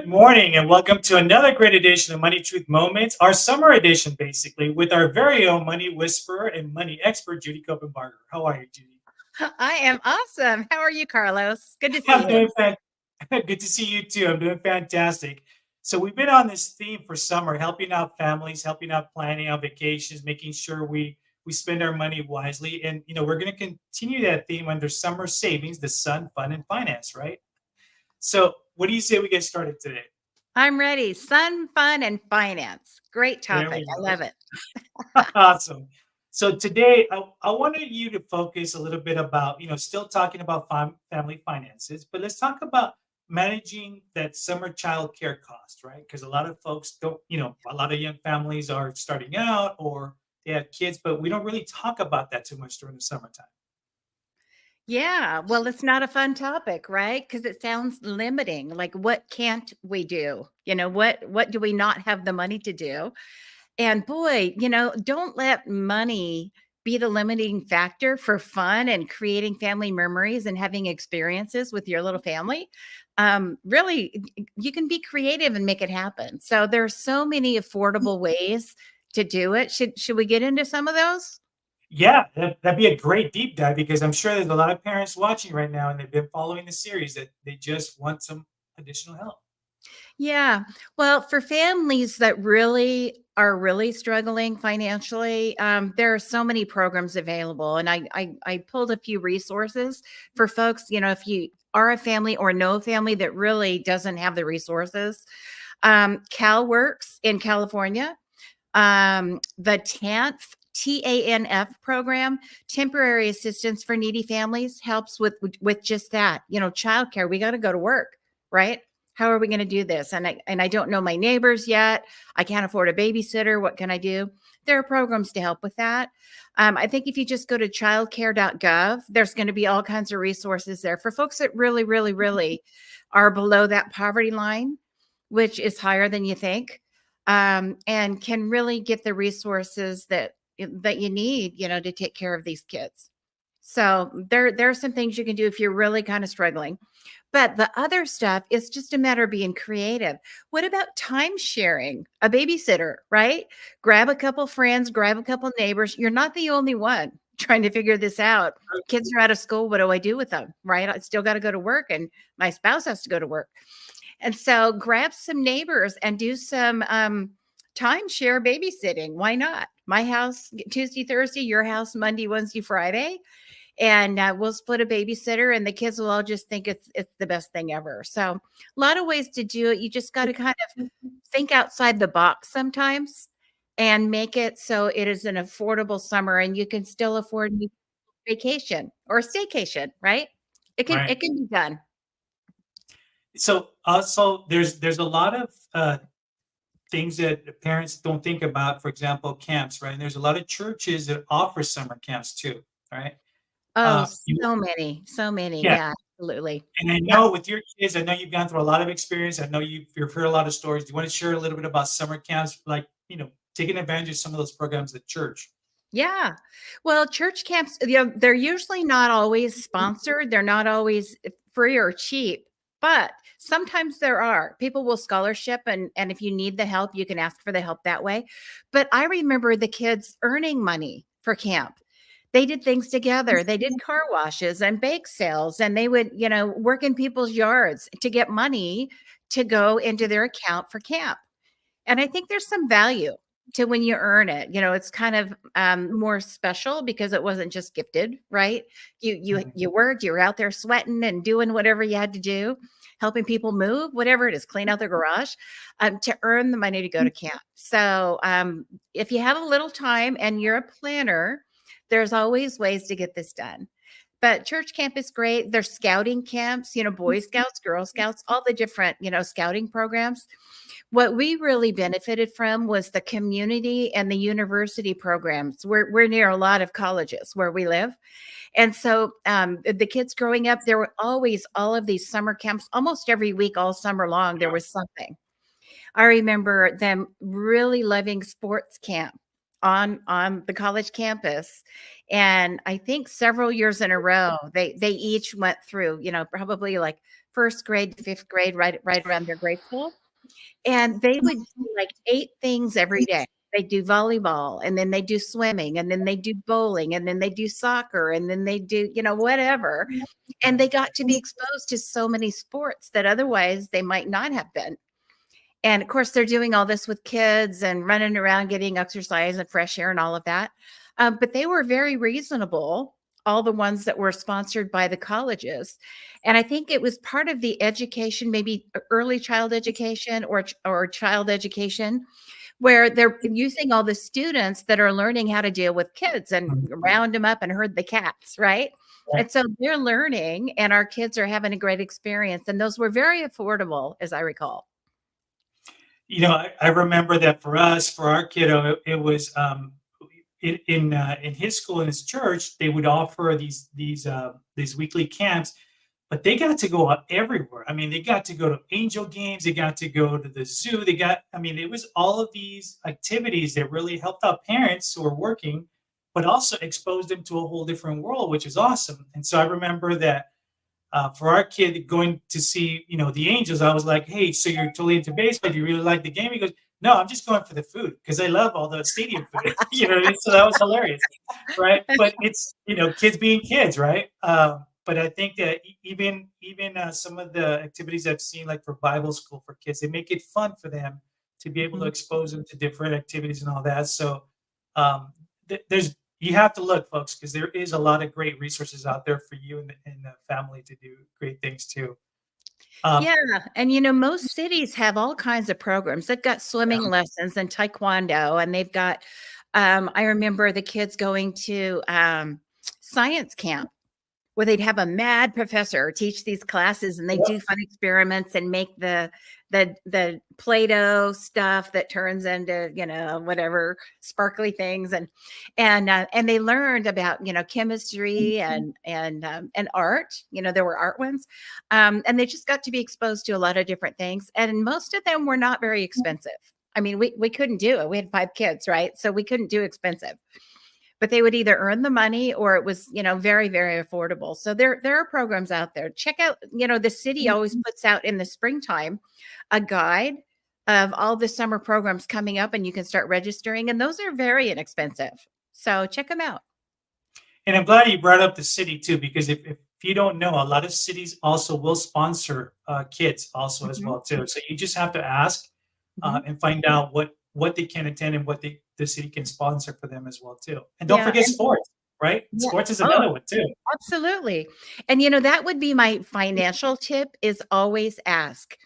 Good morning, and welcome to another great edition of Money Truth Moments, our summer edition, basically, with our very own money whisperer and money expert, Judy Copenbarger. How are you, Judy? I am awesome. How are you, Carlos? Good to see I'm you. doing good to see you too. I'm doing fantastic. So we've been on this theme for summer, helping out families, helping out planning our vacations, making sure we spend our money wisely. And we're going to continue that theme under summer savings, the sun, fun, and finance, right? So what do you say we get started today? I'm ready. Sun, fun, and finance. Great There topic. we I go. love it. Awesome. So today I wanted you to focus a little bit about, still talking about family finances, but let's talk about managing that summer childcare cost, right? Because a lot of folks don't, a lot of young families are starting out or they have kids, but we don't really talk about that too much during the summertime. Yeah. Well, it's not a fun topic, right? Because it sounds limiting. Like, what can't we do? What do we not have the money to do? And boy, don't let money be the limiting factor for fun and creating family memories and having experiences with your little family. Really, you can be creative and make it happen. So there's so many affordable ways to do it. Should we get into some of those? Yeah, that'd be a great deep dive because I'm sure there's a lot of parents watching right now and they've been following the series that they just want some additional help. Yeah. Well, for families that really struggling financially, there are so many programs available, and I pulled a few resources for folks. If you are a family or know a family that really doesn't have the resources, CalWorks in California, the TANF program, temporary assistance for needy families, helps with just that. Childcare. We got to go to work, right? How are we going to do this? And I don't know my neighbors yet. I can't afford a babysitter. What can I do? There are programs to help with that. I think if you just go to childcare.gov, there's going to be all kinds of resources there for folks that really, really, really are below that poverty line, which is higher than you think, and can really get the resources that you need, to take care of these kids. So there are some things you can do if you're really kind of struggling. But the other stuff is just a matter of being creative. What about time sharing? A babysitter, right? Grab a couple friends, grab a couple neighbors. You're not the only one trying to figure this out. Kids are out of school. What do I do with them? Right? I still got to go to work and my spouse has to go to work. And so grab some neighbors and do some timeshare babysitting. Why not? My house Tuesday, Thursday, your house Monday, Wednesday, Friday, and we'll split a babysitter, and the kids will all just think it's the best thing ever. So a lot of ways to do it. You just got to kind of think outside the box sometimes and make it so it is an affordable summer, and you can still afford a vacation or a staycation, right? It can Right. it can be done. So also there's a lot of things that parents don't think about. For example, camps, right? And there's a lot of churches that offer summer camps too, right? Oh, You, so many. yeah, Yeah, absolutely. and I Yeah. know with your kids, I know you've gone through a lot of experience. I know you've heard a lot of stories. Do you want to share a little bit about summer camps, like taking advantage of some of those programs at church? Yeah. Well, church camps, they're usually not always sponsored. They're not always free or cheap, but sometimes there are. People will scholarship, and if you need the help, you can ask for the help that way. But I remember the kids earning money for camp. They did things together. They did car washes and bake sales, and they would, work in people's yards to get money to go into their account for camp. And I think there's some value to when you earn it. It's kind of more special because it wasn't just gifted, right? You worked, you were out there sweating and doing whatever you had to do, helping people move, whatever it is, clean out their garage, to earn the money to go to camp. So if you have a little time and you're a planner, there's always ways to get this done. But church camp is great. There's scouting camps, Boy Scouts, Girl Scouts, all the different, scouting programs. What we really benefited from was the community and the university programs. We're near a lot of colleges where we live. And so the kids growing up, there were always all of these summer camps, almost every week, all summer long, there was something. I remember them really loving sports camp on the college campus. And I think several years in a row, they each went through, probably like first grade to fifth grade, right around their grade school. And they would do like 8 things every day. They do volleyball, and then they do swimming, and then they do bowling, and then they do soccer, and then they do, whatever. And they got to be exposed to so many sports that otherwise they might not have been. And of course, they're doing all this with kids and running around getting exercise and fresh air and all of that. But they were very reasonable, all the ones that were sponsored by the colleges. And I think it was part of the education, maybe early child education or child education, where they're using all the students that are learning how to deal with kids and round them up and herd the cats, right? Right. And so they're learning, and our kids are having a great experience. And those were very affordable, as I recall. I remember that for us, for our kiddo, it was in his school, in his church, they would offer these weekly camps, but they got to go out everywhere. I mean, they got to go to angel games, they got to go to the zoo. I mean, it was all of these activities that really helped out parents who were working, but also exposed them to a whole different world, which is awesome. And so I remember that for our kid going to see, the Angels, I was like, "Hey, so you're totally into baseball? Do you really like the game?" He goes, "No, I'm just going for the food because I love all the stadium food." So that was hilarious, right? But it's kids being kids, right? But I think that even some of the activities I've seen, like for Bible school for kids, they make it fun for them to be able to Mhm. expose them to different activities and all that. So um, there's you have to look, folks, because there is a lot of great resources out there for you and the family to do great things too. Um, Yeah, and most cities have all kinds of programs. They've got swimming lessons and taekwondo, and they've got I remember the kids going to science camp where they'd have a mad professor teach these classes, and they yeah, do fun experiments and make the Play-Doh stuff that turns into, whatever sparkly things. And they learned about, chemistry and art. There were art ones. And they just got to be exposed to a lot of different things. And most of them were not very expensive. I mean, we couldn't do it. We had 5 kids, right? So we couldn't do expensive, but they would either earn the money or it was, very, very affordable. So there are programs out there. Check out, the city always puts out in the springtime a guide of all the summer programs coming up, and you can start registering, and those are very inexpensive. So check them out. and I'm glad you brought up the city too, because if you don't know, a lot of cities also will sponsor kids also as Mhm, well too. So you just have to ask mhm. and find out what they can attend and what the city can sponsor for them as well too. And don't Yeah, forget and sports, right? yeah. Sports is Oh, another one too. absolutely. And that would be my financial tip, is always ask.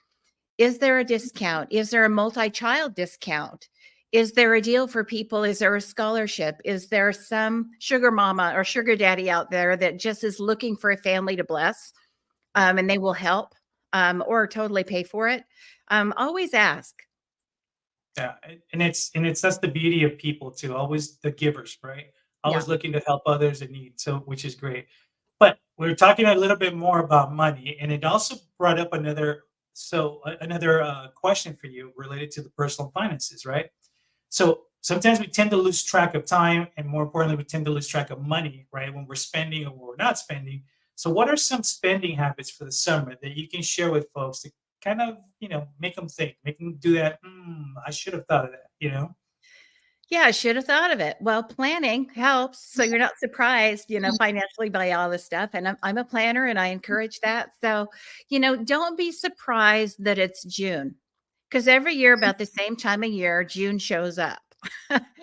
Is there a discount? Is there a multi-child discount? Is there a deal for people? Is there a scholarship? Is there some sugar mama or sugar daddy out there that just is looking for a family to bless, and they will help, or totally pay for it? Always ask. Yeah, and it's that's the beauty of people too. Always the givers, right? Yeah. Always looking to help others in need. So which is great. But we're talking a little bit more about money, and it also brought up another question for you related to the personal finances, right? So sometimes we tend to lose track of time, and more importantly, we tend to lose track of money, right? When we're spending or when we're not spending. So, what are some spending habits for the summer that you can share with folks to kind of, make them think, make them do that? I should have thought of that. Yeah, I should have thought of it. Well, planning helps, so you're not surprised, financially by all this stuff, and I'm a planner, and I encourage that. So, don't be surprised that it's June, because every year about the same time of year, June shows up.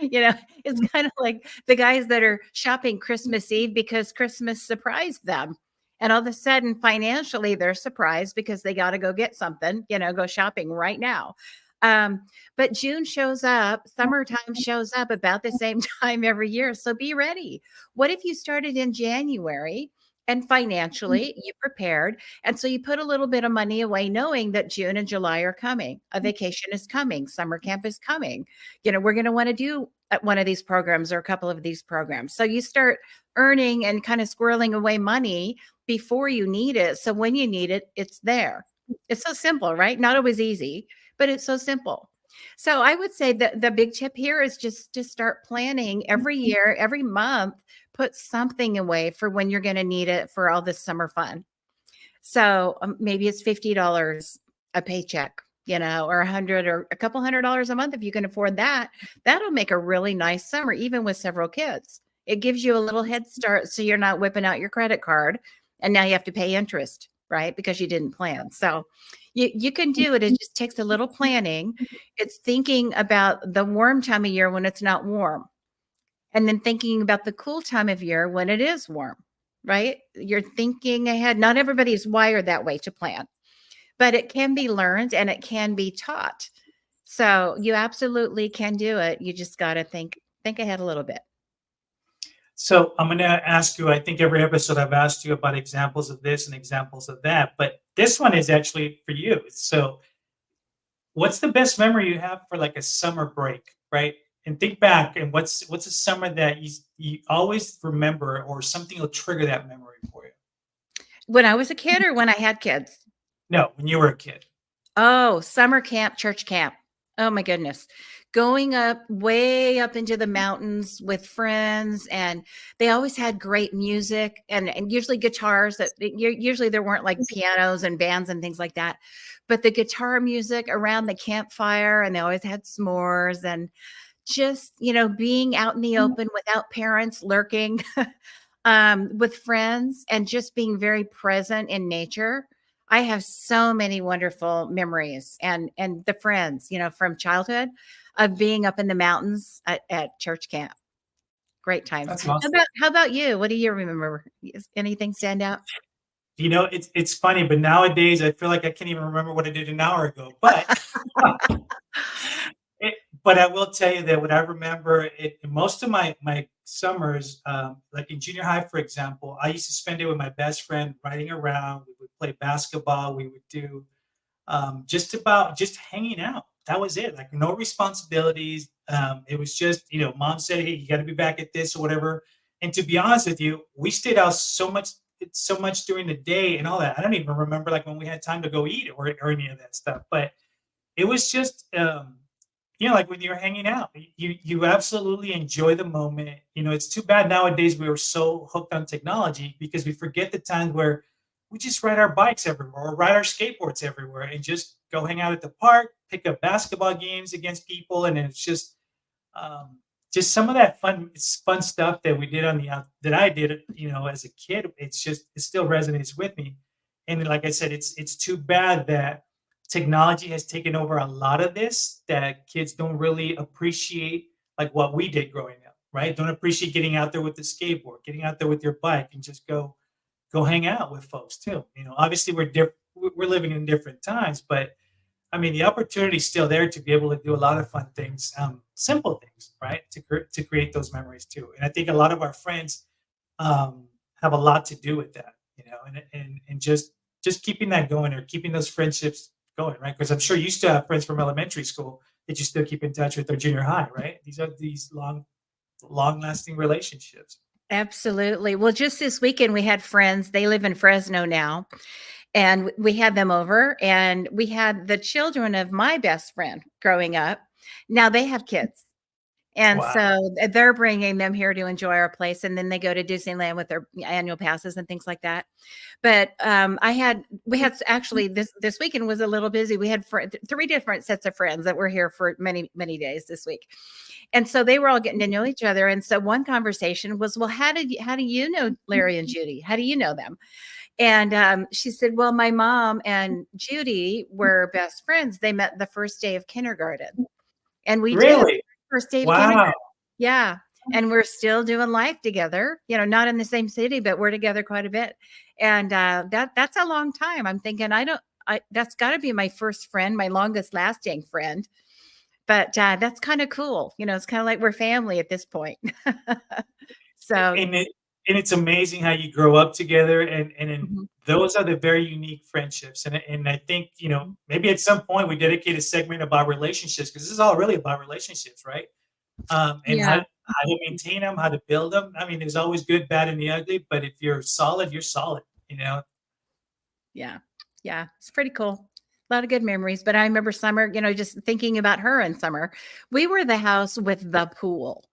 You know, it's kinda like the guys that are shopping Christmas Eve because Christmas surprised them, and all of a sudden, financially, they're surprised because they gotta go get something, go shopping right now. Um, but June shows up, summertime shows up about the same time every year. So be ready. What if you started in January and financially you prepared? And so you put a little bit of money away, knowing that June and July are coming. A vacation is coming, summer camp is coming. We're going to want to do one of these programs or a couple of these programs. So you start earning and kind of squirreling away money before you need it. So when you need it, it's there. It's so simple, right? Not always easy, but it's so simple. So I would say that the big tip here is just to start planning every year, every month, put something away for when you're going to need it for all this summer fun. So maybe it's $50 a paycheck, or 100 or a couple $100 a month. If you can afford that, that'll make a really nice summer, even with several kids. It gives you a little head start, so you're not whipping out your credit card and now you have to pay interest, right? Because you didn't plan. So you can do it. It just takes a little planning. It's thinking about the warm time of year when it's not warm, and then thinking about the cool time of year when it is warm, right? You're thinking ahead. Not everybody's wired that way to plan, but it can be learned and it can be taught. So you absolutely can do it. You just got to think ahead a little bit. So I'm going to ask you, I think every episode I've asked you about examples of this and examples of that, but this one is actually for you. So what's the best memory you have for like a summer break, right? And think back, and what's a summer that you always remember, or something will trigger that memory for you? When I was a kid or when I had kids? No, when you were a kid. Oh, summer camp, church camp. Oh my goodness. Going up way up into the mountains with friends, and they always had great music and usually guitars that usually there weren't like pianos and bands and things like that. But the guitar music around the campfire, and they always had s'mores, and just, being out in the open without parents lurking, with friends, and just being very present in nature. I have so many wonderful memories, and the friends, from childhood, of being up in the mountains at church camp. Great times. That's How awesome. about how about you? What do you remember? Is anything stand out? It's funny, but nowadays I feel like I can't even remember what I did an hour ago. But it, but I will tell you that what I remember, most of my summers, like in junior high, for example, I used to spend it with my best friend riding around. We would play basketball. We would do just hanging out. That was it. Like no responsibilities. It was just, mom said, "Hey, you got to be back at this or whatever." And to be honest with you, we stayed out so much during the day and all that. I don't even remember like when we had time to go eat or any of that stuff. But it was just, like when you're hanging out, you absolutely enjoy the moment. It's too bad nowadays we are so hooked on technology because we forget the times where we just ride our bikes everywhere or ride our skateboards everywhere and just go hang out at the park, pick up basketball games against people, and it's just some of that fun stuff that we did that I did, as a kid. It still resonates with me, and like I said, it's too bad that technology has taken over a lot of this, that kids don't really appreciate like what we did growing up, right? Don't appreciate getting out there with the skateboard, getting out there with your bike, and just go hang out with folks too. Obviously we're living in different times, but I mean the opportunity is still there to be able to do a lot of fun things, simple things, right? To create those memories too. And I think a lot of our friends have a lot to do with that, and just keeping that going, or keeping those friendships going, right? Because I'm sure you still have friends from elementary school that you still keep in touch with, or junior high, right? These are these long lasting relationships. Absolutely. Well, just this weekend we had friends. They live in Fresno now, and we had them over, and we had the children of my best friend growing up. Now they have kids. And Wow. so they're bringing them here to enjoy our place, and then they go to Disneyland with their annual passes and things like that. But we had actually this weekend was a little busy. We had three different sets of friends that were here for many days this week, and so they were all getting to know each other. And so one conversation was, "Well, how do you know Larry and Judy? How do you know them?" And she said, "Well, my mom and Judy were best friends. They met the first day of kindergarten." And we did. Really? First day of kindergarten. Wow. Yeah, and we're still doing life together, not in the same city, but we're together quite a bit. And, that's a long time. I'm thinking, that's gotta be my first friend, my longest lasting friend. But, that's kinda cool. It's kinda like we're family at this point. So and it and it's amazing how you grow up together, and mhm, those are the very unique friendships. And I think, mhm. maybe at some point we dedicate a segment about relationships, because this is all really about relationships, right? And Yeah, how to maintain them, how to build them. I mean, there's always good, bad, and the ugly, but if you're solid, you're solid, yeah, yeah. It's pretty cool. A lot of good memories, but I remember summer, just thinking about her in summer. We were the house with the pool.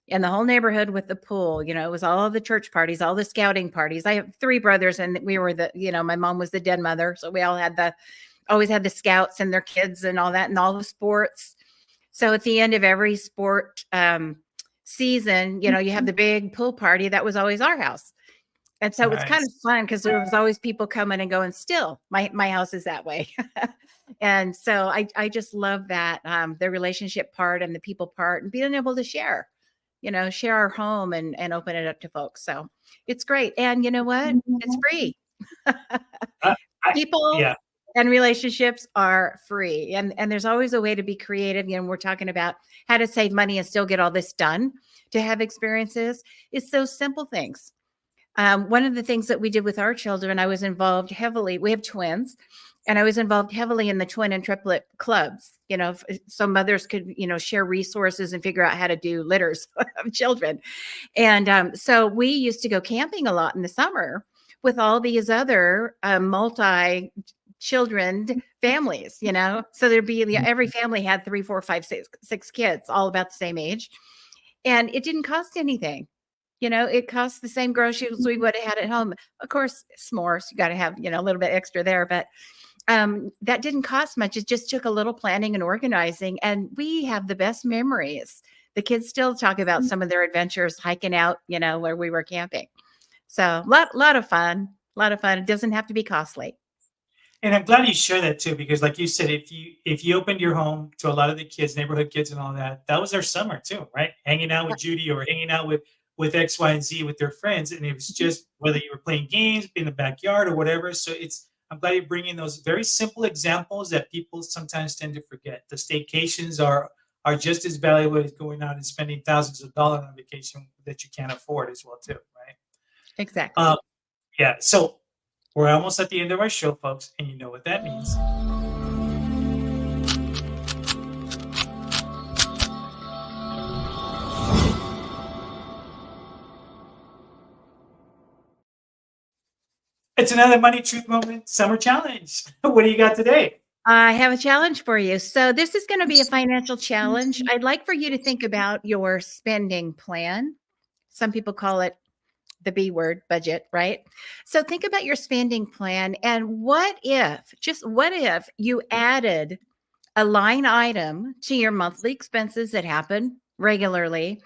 in the whole neighborhood with the pool. You know, it was all of the church parties, all the scouting parties. I have 3 brothers, and we were my mom was the dead mother. So we all always had the scouts and their kids and all that and all the sports. So at the end of every sport season, you have the big pool party. That was always our house. And so it's kind of Nice. fun because there was always people coming and going. Still, my house is that way. And so I just love that, the relationship part and the people part and being able to share our home and open it up to folks. So it's great. And you know what? It's free. Uh, People yeah. and relationships are free. And there's always a way to be creative. We're talking about how to save money and still get all this done to have experiences. It's those simple things. One of the things that we did with our children, I was involved heavily. We have twins, and I was involved heavily in the twin and triplet clubs, so mothers could, share resources and figure out how to do litters of children. And so we used to go camping a lot in the summer with all these other multi children families, so there'd be every family had 3, 4, 5, 6 kids, all about the same age. And it didn't cost anything. It costs the same groceries we would have had at home. Of course, s'mores, you got to have, a little bit extra there, but that didn't cost much. It just took a little planning and organizing, and we have the best memories. The kids still talk about some of their adventures hiking out, where we were camping. So lot of fun, a lot of fun. It doesn't have to be costly. And I'm glad you share that too, because like you said, if you opened your home to a lot of the kids, neighborhood kids and all that, that was their summer too, right? Hanging out with Judy or hanging out with X, Y, and Z with their friends. And it was just whether you were playing games in the backyard or whatever. So I'm glad you're bringing those very simple examples that people sometimes tend to forget. The staycations are just as valuable as going out and spending thousands of dollars on a vacation that you can't afford as well too, right? Exactly. Yeah. So we're almost at the end of our show, folks, and you know what that means. It's another Money Truth Moment Summer Challenge. What do you got today? I have a challenge for you. So this is going to be a financial challenge. I'd like for you to think about your spending plan. Some people call it the B word, budget, right? So think about your spending plan, and just what if you added a line item to your monthly expenses that happen regularly,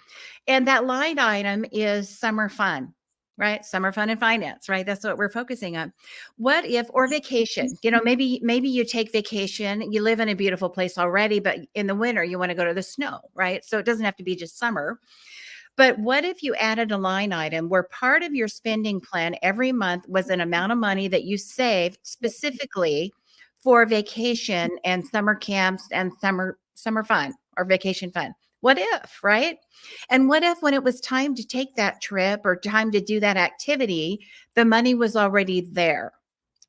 and that line item is summer fun, right? Summer fun and finance, right? That's what we're focusing on. What if, or vacation, maybe you take vacation, you live in a beautiful place already, but in the winter you want to go to the snow, right? So it doesn't have to be just summer. But what if you added a line item where part of your spending plan every month was an amount of money that you save specifically for vacation and summer camps and summer fun or vacation fun? What if, right? And what if when it was time to take that trip or time to do that activity, the money was already there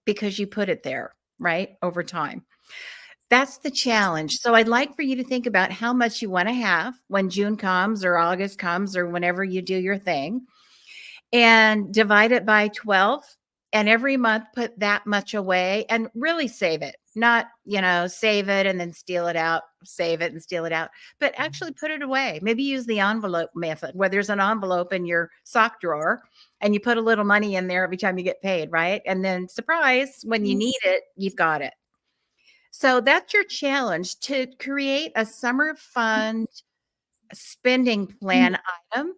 because you put it there, right? Over time. That's the challenge. So I'd like for you to think about how much you want to have when June comes or August comes or whenever you do your thing, and divide it by 12. And every month put that much away and really save it. Not, save it and then steal it out, save it and steal it out, but actually put it away. Maybe use the envelope method where there's an envelope in your sock drawer and you put a little money in there every time you get paid, right? And then surprise, when you need it, you've got it. So that's your challenge, to create a summer fund spending plan item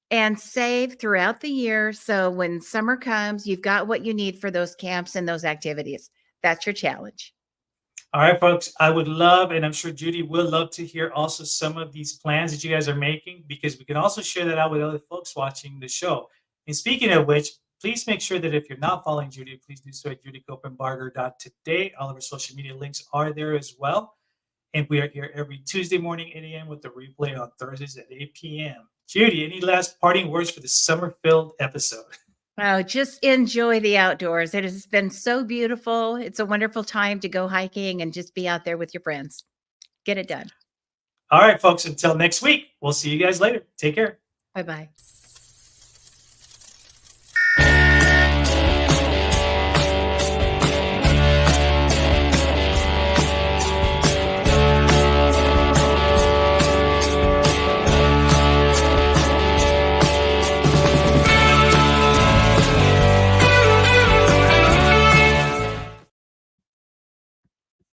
and save throughout the year. So when summer comes, you've got what you need for those camps and those activities. That's your challenge. All right, folks, I would love, and I'm sure Judy will love to hear also some of these plans that you guys are making, because we can also share that out with other folks watching the show. And speaking of which, please make sure that if you're not following Judy, please do so at judycopenbarger.today. All of our social media links are there as well. And we are here every Tuesday morning, 8 a.m. with the replay on Thursdays at 8 p.m. Judy, any last parting words for the summer-filled episode? Oh, just enjoy the outdoors. It has been so beautiful. It's a wonderful time to go hiking and just be out there with your friends. Get it done. All right, folks, until next week, we'll see you guys later. Take care. Bye-bye.